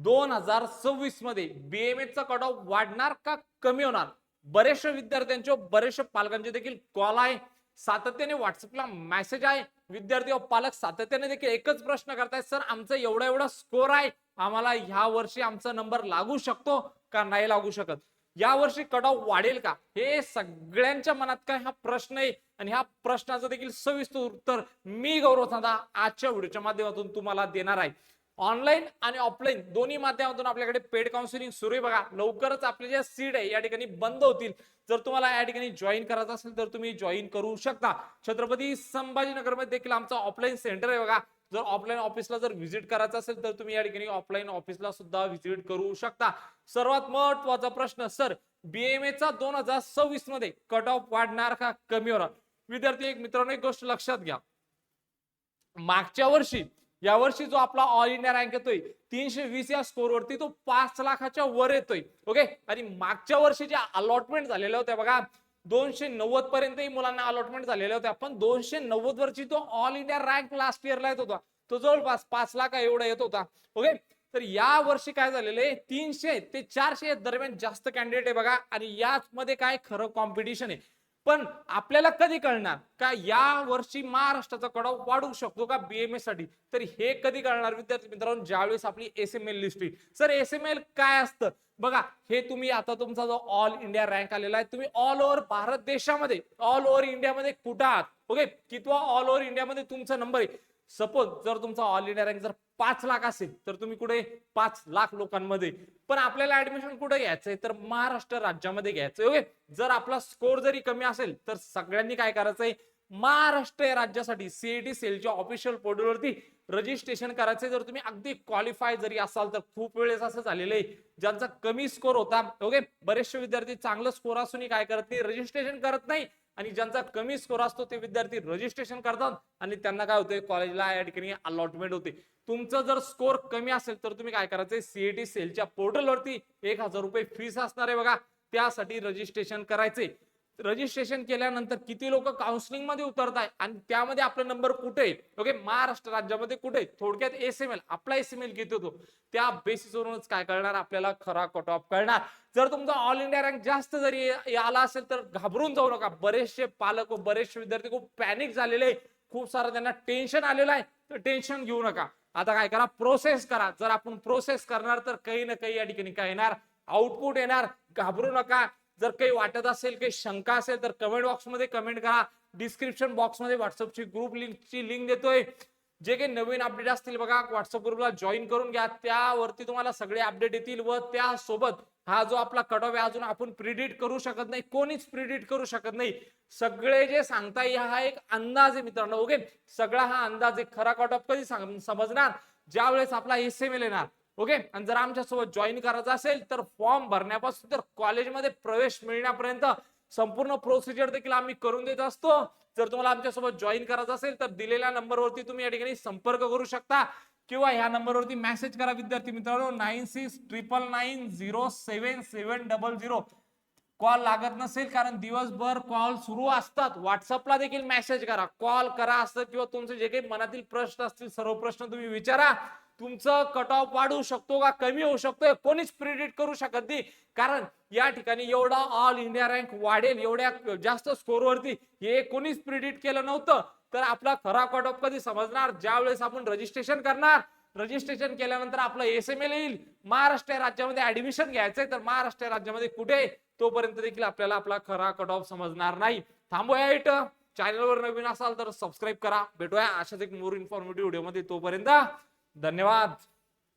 2026 मध्ये बीएमएचा cut off वाढणार का कमी होणार? बरेचशा विद्यार्थ्यांचे बरेचशा पालकांचे देखील कॉल आहे, सातत्याने व्हॉट्सअपला मेसेज आहे, विद्यार्थी व पालक सातत्याने देखील एकच प्रश्न करतायत, सर आमचा एवढा एवढा स्कोर आहे, आम्हाला ह्या वर्षी आमचा नंबर लागू शकतो का नाही लागू शकत, या वर्षी कट ऑफ वाढेल का? हे सगळ्यांच्या मनात काय हा प्रश्न आहे आणि ह्या प्रश्नाचं देखील सविस्तर उत्तर मी गौरव चांदा आजच्या व्हिडिओच्या माध्यमातून तुम्हाला देणार आहे. ऑनलाईन आणि ऑफलाईन दोन्ही माध्यमातून आपल्याकडे पेड काउन्सिलिंग सुरू आहे बघा. लवकरच आपले जे सीट आहे या ठिकाणी बंद होतील. जर तुम्हाला या ठिकाणी जॉईन करायचं असेल तर तुम्ही जॉईन करू शकता. छत्रपती संभाजीनगर मध्ये देखील आमचं ऑफलाईन सेंटर आहे बघा. जर ऑफलाईन ऑफिसला जर व्हिजिट करायचं असेल तर तुम्ही या ठिकाणी ऑफलाईन ऑफिसला सुद्धा व्हिजिट करू शकता. सर्वात महत्त्वाचा प्रश्न, सर बीएमएचा 2026 मध्ये कट ऑफ वाढणार का कमी होणार? विद्यार्थी एक मित्रांनो एक गोष्ट लक्षात घ्या, मागच्या वर्षी या वर्षी जो आपला ऑल इंडिया रँक येतोय 320 या स्कोर वरती तो 5 लाखाच्या वर येतोय. ओके, आणि मागच्या वर्षी जे अलॉटमेंट झालेल्या होत्या बघा 290 पर्यंतही मुलांना अलॉटमेंट झालेल्या होत्या, पण 290 वरची तो ऑल इंडिया रँक लास्ट इयरला येत होता, तो जवळपास 5 लाख एवढा येत होता. ओके, तर या वर्षी काय झालेलं आहे 300 ते 400 दरम्यान जास्त कॅन्डिडेट आहे बघा, आणि याच मध्ये काय खरं कॉम्पिटिशन आहे. पण आपल्याला कधी कळणार का या वर्षी महाराष्ट्राचा कट ऑफ वाढू शकतो का बीएमएस साठी? तर हे कधी कळणार विद्यार्थी मित्रांनो, ज्यावेळेस आपली एसएमएल लिस्ट होईल. सर एसएमएल काय असतं बघा, हे तुम्ही आता तुमचा जो ऑल इंडिया रँक आलेला आहे, तुम्ही ऑल ओव्हर भारत देशामध्ये ऑल ओव्हर इंडियामध्ये कुठं आहात, ओके, कितवा ऑल ओव्हर इंडियामध्ये तुमचा नंबर आहे. सपोज जर तुमचा ऑल इंडिया रँक जर 5 लाख असेल तर तुम्ही कुठे 5 लाख लोकांमध्ये, पण आपल्याला ऍडमिशन कुठे घ्यायचंय तर महाराष्ट्र राज्यामध्ये घ्यायचंय. ओके, जर आपला स्कोर जरी कमी असेल तर सगळ्यांनी काय करायचंय, महाराष्ट्र राज्यासाठी सीईटी सेलच्या ऑफिशियल पोर्टलवरती रजिस्ट्रेशन करायचंय. जर तुम्ही अगदी क्वालिफाय जरी असाल तर खूप वेळेस असं झालेलं आहे ज्यांचा कमी स्कोर होता, ओके, बरेचसे विद्यार्थी चांगला स्कोर असूनही काय करत नाही, रजिस्ट्रेशन करत नाही, आणि ज्यांचा कमी स्कोर असतो ते विद्यार्थी रजिस्ट्रेशन करतात आणि त्यांना काय होते, कॉलेजला या ठिकाणी अलॉटमेंट होते. तुमचं जर स्कोर कमी असेल तर तुम्ही काय करायचंय, सीईटी सेलच्या पोर्टलवरती 1000 रुपये फीस असणार आहे बघा, त्यासाठी रजिस्ट्रेशन करायचे. रजिस्ट्रेशन केल्यानंतर किती लोक काउन्सिलिंग मध्ये उतरताय आणि त्यामध्ये आपला नंबर कुठे आहे, ओके, महाराष्ट्र राज्यामध्ये कुठे, थोडक्यात एसएमएल आपला एसएमएल किती होतो त्या बेसिसवरूनच काय करणार आपल्याला खरा कट ऑफ कळणार. जर तुमचा ऑल इंडिया रँक जास्त जरी आला असेल तर घाबरून जाऊ नका. बरेचसे पालक व बरेचसे विद्यार्थी खूप पॅनिक झालेले, खूप सारं त्यांना टेन्शन आलेलं आहे, तर टेन्शन घेऊ नका. आता काय करा, प्रोसेस करा. जर आपण प्रोसेस करणार तर काही ना काही या ठिकाणी काय येणार, आउटपुट येणार. घाबरू नका. जर काही वाटत असेल, काही शंका असेल तर कमेंट बॉक्स मध्ये कमेंट करा. डिस्क्रिप्शन बॉक्स मध्ये व्हॉट्सअपची ग्रुप लिंकची लिंक देतोय. जे काही नवीन अपडेट असतील बघा व्हॉट्सअप ग्रुपला जॉईन करून घ्या, त्यावरती तुम्हाला सगळे अपडेट येतील. व त्यासोबत हा जो आपला कट ऑफ आहे अजून आपण प्रिडिक्ट करू शकत नाही, कोणीच प्रिडिक्ट करू शकत नाही. सगळे जे सांगताय हा एक अंदाज आहे मित्रांनो. ओके, सगळा हा अंदाज आहे. खरा कट ऑफ कधी समजणार, ज्या वेळेस आपला एसएमएल येणार. ओके, आणि जर आमच्यासोबत जॉईन करायचं असेल तर फॉर्म भरण्यापासून तर कॉलेजमध्ये प्रवेश मिळण्यापर्यंत संपूर्ण प्रोसिजर देखील आम्ही करून देत असतो. जर तुम्हाला आमच्यासोबत जॉईन करायचं असेल तर दिलेल्या नंबरवरती तुम्ही या ठिकाणी संपर्क करू शकता किंवा ह्या नंबरवरती मेसेज करा विद्यार्थी मित्रांनो, 9699077700. कॉल लागत नसेल कारण दिवसभर कॉल सुरू असतात, व्हॉट्सअपला देखील मेसेज करा, कॉल करा असं, किंवा तुमचे जे काही मनातील प्रश्न असतील सर्व प्रश्न तुम्ही विचारा. तुमचं कट ऑफ वाढू शकतो का कमी होऊ शकतो कोणीच प्रिडिक्ट करू शकत नाही, कारण या ठिकाणी एवढा ऑल इंडिया रँक वाढेल एवढ्या जास्त स्कोरवरती हे कोणीच प्रिडिक्ट केलं नव्हतं. तर आपला खरा कट ऑफ कधी समजणार, ज्या वेळेस आपण रजिस्ट्रेशन करणार. रजिस्ट्रेशन केल्यानंतर आपला एसएमएल येईल. महाराष्ट्र राज्यामध्ये ऍडमिशन घ्यायचंय तर महाराष्ट्र राज्यामध्ये कुठे, तोपर्यंत देखील आपल्याला आपला खरा कट ऑफ समजणार नाही. थांबूया इथं. चॅनलवर नवीन असाल तर सबस्क्राईब करा. भेटूया अशाच एक मोर इन्फॉर्मेटिव्ह व्हिडिओ मध्ये. तोपर्यंत धन्यवाद.